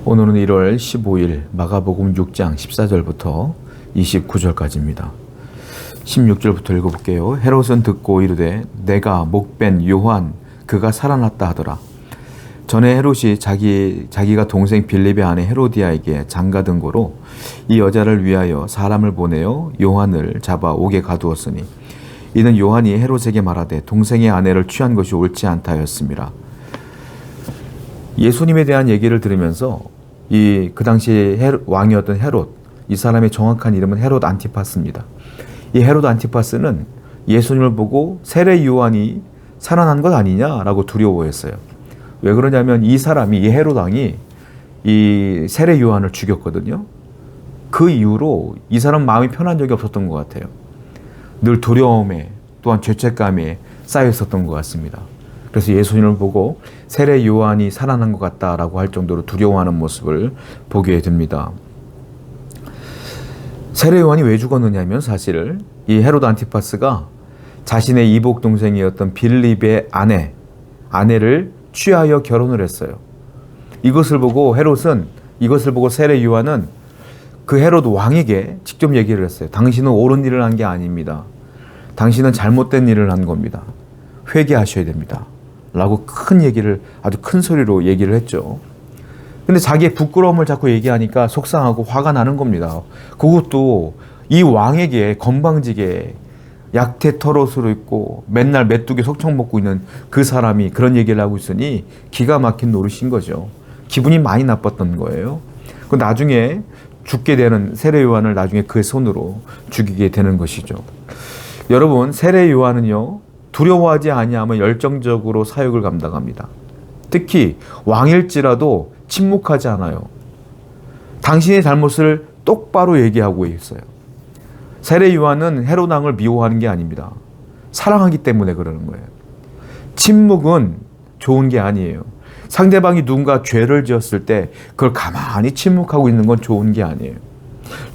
오늘은 1월 15일 마가복음 6장 14절부터 29절까지입니다. 16절부터 읽어볼게요. 헤롯은 듣고 이르되 내가 목벤 요한 그가 살아났다 하더라. 전에 헤롯이 자기가 동생 빌립의 아내 헤로디아에게 장가든 고로 이 여자를 위하여 사람을 보내어 요한을 잡아 옥에 가두었으니 이는 요한이 헤롯에게 말하되 동생의 아내를 취한 것이 옳지 않다 하였습니다. 예수님에 대한 얘기를 들으면서 그 당시 왕이었던 헤롯, 이 사람의 정확한 이름은 헤롯 안티파스입니다. 이 헤롯 안티파스는 예수님을 보고 세례 요한이 살아난 것 아니냐라고 두려워했어요. 왜 그러냐면 이 헤롯 왕이 이 세례 요한을 죽였거든요. 그 이후로 이 사람 마음이 편한 적이 없었던 것 같아요. 늘 두려움에 또한 죄책감에 쌓여 있었던 것 같습니다. 그래서 예수님을 보고 세례 요한이 살아난 것 같다라고 할 정도로 두려워하는 모습을 보게 됩니다. 세례 요한이 왜 죽었느냐면 사실 이 헤롯 안티파스가 자신의 이복 동생이었던 빌립의 아내를 취하여 결혼을 했어요. 이것을 보고 세례 요한은 그 헤롯 왕에게 직접 얘기를 했어요. 당신은 옳은 일을 한 게 아닙니다. 당신은 잘못된 일을 한 겁니다. 회개하셔야 됩니다. 라고 아주 큰 소리로 얘기를 했죠. 근데 자기의 부끄러움을 자꾸 얘기하니까 속상하고 화가 나는 겁니다. 그것도 이 왕에게 건방지게 약태 털옷으로 입고 맨날 메뚜기 속청 먹고 있는 그 사람이 그런 얘기를 하고 있으니 기가 막힌 노릇인 거죠. 기분이 많이 나빴던 거예요. 그 나중에 죽게 되는 세례 요한을 나중에 그 손으로 죽이게 되는 것이죠. 여러분, 세례 요한은요, 두려워하지 아니하면 열정적으로 사역을 감당합니다. 특히 왕일지라도 침묵하지 않아요. 당신의 잘못을 똑바로 얘기하고 있어요. 세례 요한은 헤롯 왕을 미워하는 게 아닙니다. 사랑하기 때문에 그러는 거예요. 침묵은 좋은 게 아니에요. 상대방이 누군가 죄를 지었을 때 그걸 가만히 침묵하고 있는 건 좋은 게 아니에요.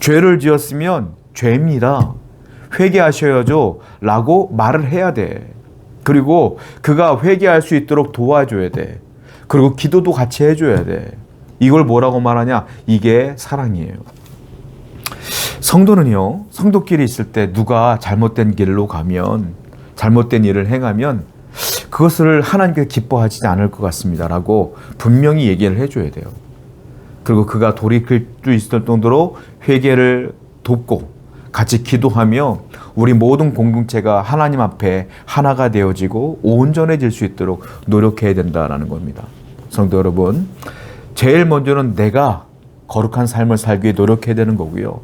죄를 지었으면 죄입니다. 회개하셔야죠 라고 말을 해야 돼. 그리고 그가 회개할 수 있도록 도와줘야 돼. 그리고 기도도 같이 해줘야 돼. 이걸 뭐라고 말하냐? 이게 사랑이에요. 성도는요, 성도끼리 있을 때 누가 잘못된 길로 가면, 잘못된 일을 행하면 그것을 하나님께서 기뻐하지 않을 것 같습니다 라고 분명히 얘기를 해줘야 돼요. 그리고 그가 돌이킬 수 있을 정도로 회개를 돕고 같이 기도하며 우리 모든 공동체가 하나님 앞에 하나가 되어지고 온전해질 수 있도록 노력해야 된다는 겁니다. 성도 여러분, 제일 먼저는 내가 거룩한 삶을 살기 위해 노력해야 되는 거고요.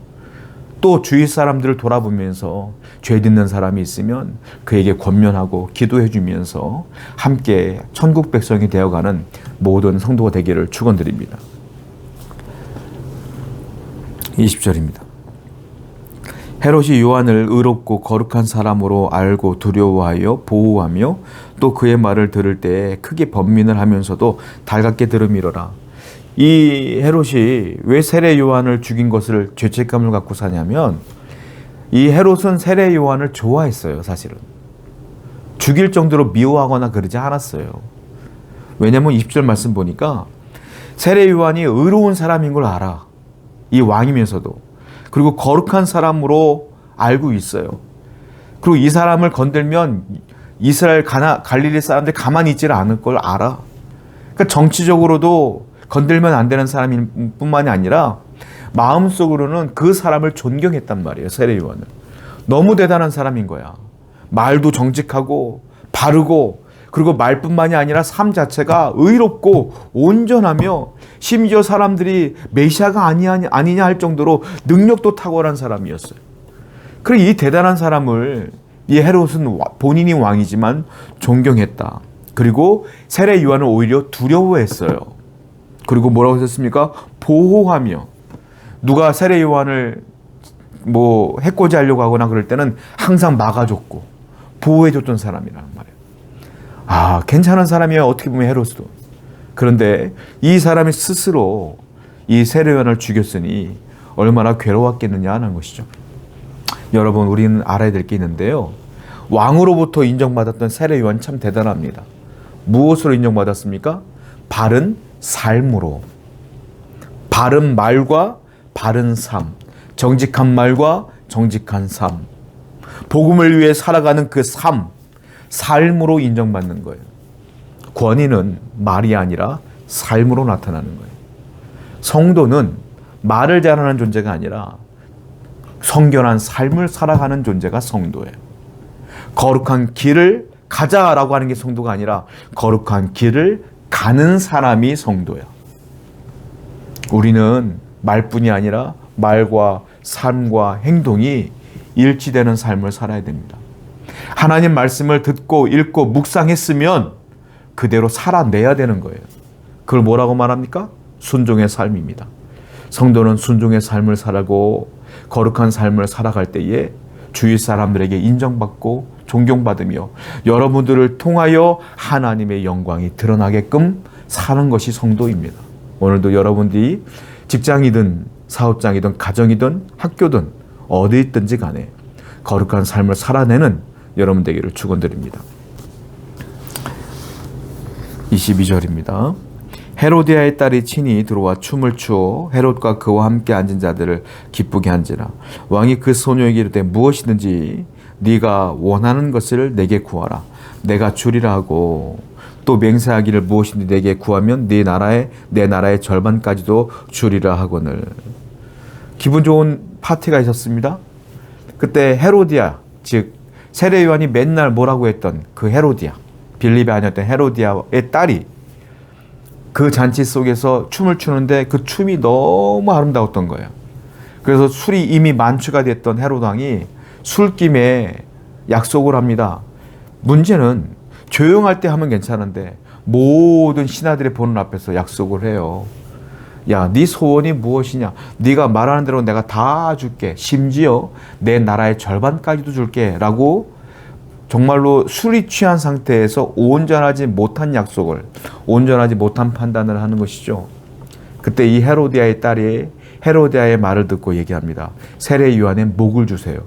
또 주위 사람들을 돌아보면서 죄 짓는 사람이 있으면 그에게 권면하고 기도해 주면서 함께 천국 백성이 되어가는 모든 성도가 되기를 축원드립니다. 20절입니다. 헤롯이 요한을 의롭고 거룩한 사람으로 알고 두려워하여 보호하며 또 그의 말을 들을 때에 크게 번민을 하면서도 달갑게 들으미러라. 이 헤롯이 왜 세례 요한을 죽인 것을 죄책감을 갖고 사냐면 이 헤롯은 세례 요한을 좋아했어요. 사실은 죽일 정도로 미워하거나 그러지 않았어요. 왜냐하면 20절 말씀 보니까 세례 요한이 의로운 사람인 걸 알아. 이 왕이면서도. 그리고 거룩한 사람으로 알고 있어요. 그리고 이 사람을 건들면 이스라엘 갈릴리 사람들이 가만히 있지를 않을 걸 알아. 그러니까 정치적으로도 건들면 안 되는 사람일 뿐만이 아니라 마음속으로는 그 사람을 존경했단 말이에요. 세례 요한은. 너무 대단한 사람인 거야. 말도 정직하고 바르고 그리고 말뿐만이 아니라 삶 자체가 의롭고 온전하며 심지어 사람들이 메시아가 아니냐 할 정도로 능력도 탁월한 사람이었어요. 그리고 이 대단한 사람을 이 헤롯은 본인이 왕이지만 존경했다. 그리고 세례 요한을 오히려 두려워했어요. 그리고 뭐라고 했습니까? 보호하며. 누가 세례 요한을 해코지 하려고 하거나 그럴 때는 항상 막아줬고 보호해줬던 사람이란 말이에요. 괜찮은 사람이에요. 어떻게 보면 헤롯도. 그런데 이 사람이 스스로 이 세례 요한을 죽였으니 얼마나 괴로웠겠느냐 하는 것이죠. 여러분, 우리는 알아야 될 게 있는데요. 왕으로부터 인정받았던 세례 요한 참 대단합니다. 무엇으로 인정받았습니까? 바른 삶으로. 바른 말과 바른 삶, 정직한 말과 정직한 삶, 복음을 위해 살아가는 그 삶으로 인정받는 거예요. 권위는 말이 아니라 삶으로 나타나는 거예요. 성도는 말을 잘하는 존재가 아니라 성결한 삶을 살아가는 존재가 성도예요. 거룩한 길을 가자라고 하는 게 성도가 아니라 거룩한 길을 가는 사람이 성도야. 우리는 말뿐이 아니라 말과 삶과 행동이 일치되는 삶을 살아야 됩니다. 하나님 말씀을 듣고 읽고 묵상했으면 그대로 살아내야 되는 거예요. 그걸 뭐라고 말합니까? 순종의 삶입니다. 성도는 순종의 삶을 살아고 거룩한 삶을 살아갈 때에 주위 사람들에게 인정받고 존경받으며 여러분들을 통하여 하나님의 영광이 드러나게끔 사는 것이 성도입니다. 오늘도 여러분들이 직장이든 사업장이든 가정이든 학교든 어디 있든지 간에 거룩한 삶을 살아내는 여러분 되기를 축원드립니다. 22절입니다. 헤로디아의 딸이 친히 들어와 춤을 추어 헤롯과 그와 함께 앉은 자들을 기쁘게 한지라. 왕이 그 소녀에게 이르되 무엇이든지 네가 원하는 것을 내게 구하라. 내가 주리라 하고 또 맹세하기를 무엇이든지 내게 구하면 내 나라의 절반까지도 주리라 하거늘. 기분 좋은 파티가 있었습니다. 그때 헤로디아, 즉 세례 요한이 맨날 뭐라고 했던 그 헤로디아, 빌립의 아내였던 헤로디아의 딸이 그 잔치 속에서 춤을 추는데 그 춤이 너무 아름다웠던 거예요. 그래서 술이 이미 만취가 됐던 헤롯 왕이 술김에 약속을 합니다. 문제는 조용할 때 하면 괜찮은데 모든 신하들의 보는 앞에서 약속을 해요. 야, 네 소원이 무엇이냐? 네가 말하는 대로 내가 다 줄게. 심지어 내 나라의 절반까지도 줄게. 라고 정말로 술이 취한 상태에서 온전하지 못한 약속을, 온전하지 못한 판단을 하는 것이죠. 그때 이 헤로디아의 딸이 헤로디아의 말을 듣고 얘기합니다. 세례 요한의 목을 주세요.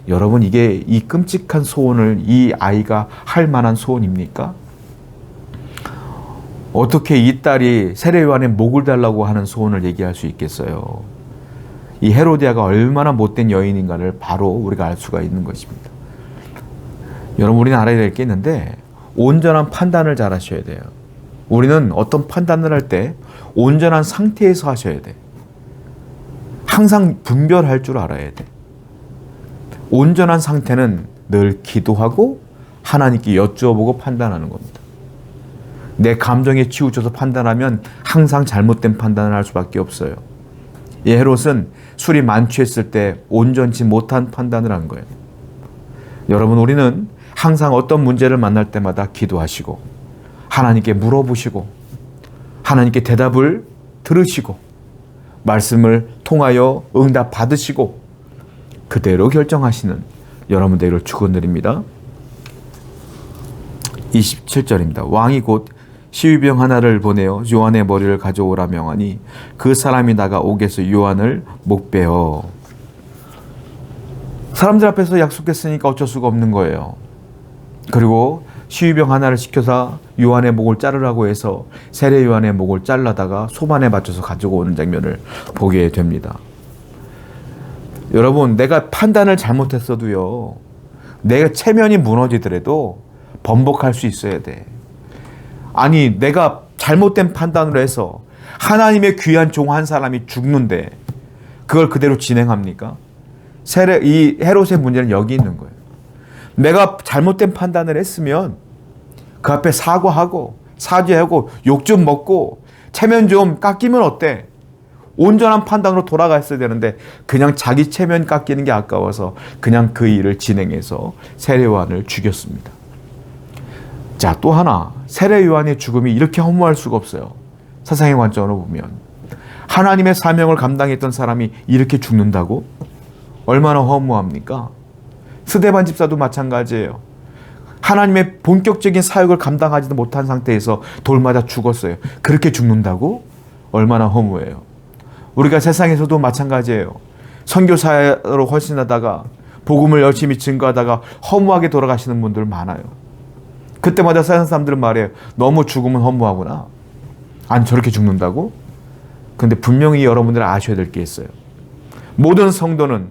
여러분, 이게 이 끔찍한 소원을 이 아이가 할 만한 소원입니까? 어떻게 이 딸이 세례 요한의 목을 달라고 하는 소원을 얘기할 수 있겠어요? 이 헤로디아가 얼마나 못된 여인인가를 바로 우리가 알 수가 있는 것입니다. 여러분, 우리는 알아야 될 게 있는데 온전한 판단을 잘 하셔야 돼요. 우리는 어떤 판단을 할 때 온전한 상태에서 하셔야 돼. 항상 분별할 줄 알아야 돼. 온전한 상태는 늘 기도하고 하나님께 여쭈어보고 판단하는 겁니다. 내 감정에 치우쳐서 판단하면 항상 잘못된 판단을 할 수밖에 없어요. 이 헤롯은 술이 만취했을 때 온전치 못한 판단을 한 거예요. 여러분, 우리는 항상 어떤 문제를 만날 때마다 기도하시고 하나님께 물어보시고 하나님께 대답을 들으시고 말씀을 통하여 응답 받으시고 그대로 결정하시는 여러분 되기를 축원드립니다. 27절입니다. 왕이 곧 시위병 하나를 보내어 요한의 머리를 가져오라 명하니 그 사람이 나가 옥에서 요한을 목베어. 사람들 앞에서 약속했으니까 어쩔 수가 없는 거예요. 그리고 시위병 하나를 시켜서 요한의 목을 자르라고 해서 세례 요한의 목을 잘라다가 소반에 맞춰서 가지고 오는 장면을 보게 됩니다. 여러분, 내가 판단을 잘못했어도요, 내가 체면이 무너지더라도 번복할 수 있어야 돼. 아니, 내가 잘못된 판단을 해서 하나님의 귀한 종 한 사람이 죽는데 그걸 그대로 진행합니까? 이 헤롯의 문제는 여기 있는 거예요. 내가 잘못된 판단을 했으면 그 앞에 사과하고 사죄하고 욕 좀 먹고 체면 좀 깎이면 어때? 온전한 판단으로 돌아갔어야 되는데 그냥 자기 체면 깎이는 게 아까워서 그냥 그 일을 진행해서 세례 요한을 죽였습니다. 자, 또 하나, 세례 요한의 죽음이 이렇게 허무할 수가 없어요. 세상의 관점으로 보면 하나님의 사명을 감당했던 사람이 이렇게 죽는다고? 얼마나 허무합니까? 스데반 집사도 마찬가지예요. 하나님의 본격적인 사역을 감당하지도 못한 상태에서 돌 맞아 죽었어요. 그렇게 죽는다고? 얼마나 허무해요. 우리가 세상에서도 마찬가지예요. 선교사로 헌신하다가 복음을 열심히 증거하다가 허무하게 돌아가시는 분들 많아요. 그때마다 세상 사람들은 말해요. 너무 죽으면 허무하구나. 아니, 저렇게 죽는다고? 근데 분명히 여러분들은 아셔야 될 게 있어요. 모든 성도는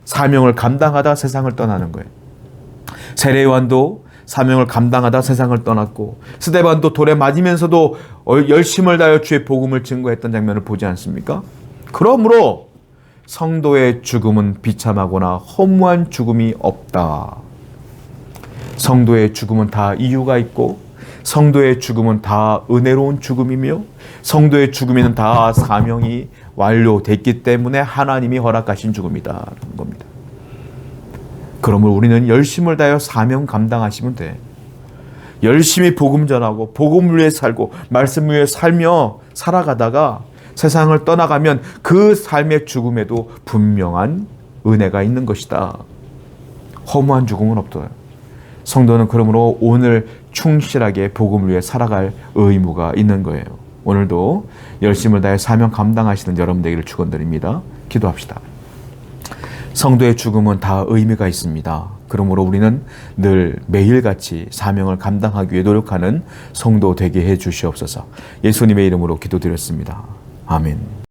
사명을 감당하다 세상을 떠나는 거예요. 세례 요한도 사명을 감당하다 세상을 떠났고, 스데반도 돌에 맞으면서도 열심을 다하여 주의 복음을 증거했던 장면을 보지 않습니까? 그러므로 성도의 죽음은 비참하거나 허무한 죽음이 없다. 성도의 죽음은 다 이유가 있고, 성도의 죽음은 다 은혜로운 죽음이며, 성도의 죽음에는 다 사명이 완료됐기 때문에 하나님이 허락하신 죽음이다라는 겁니다. 그러므로 우리는 열심을 다하여 사명 감당하시면 돼. 열심히 복음 전하고 복음을 위해 살고 말씀 위해 살며 살아가다가 세상을 떠나가면 그 삶의 죽음에도 분명한 은혜가 있는 것이다. 허무한 죽음은 없어요. 성도는 그러므로 오늘 충실하게 복음을 위해 살아갈 의무가 있는 거예요. 오늘도 열심을 다해 사명 감당하시는 여러분 되기를 축원드립니다. 기도합시다. 성도의 죽음은 다 의미가 있습니다. 그러므로 우리는 늘 매일같이 사명을 감당하기 위해 노력하는 성도 되게 해 주시옵소서. 예수님의 이름으로 기도드렸습니다. 아멘.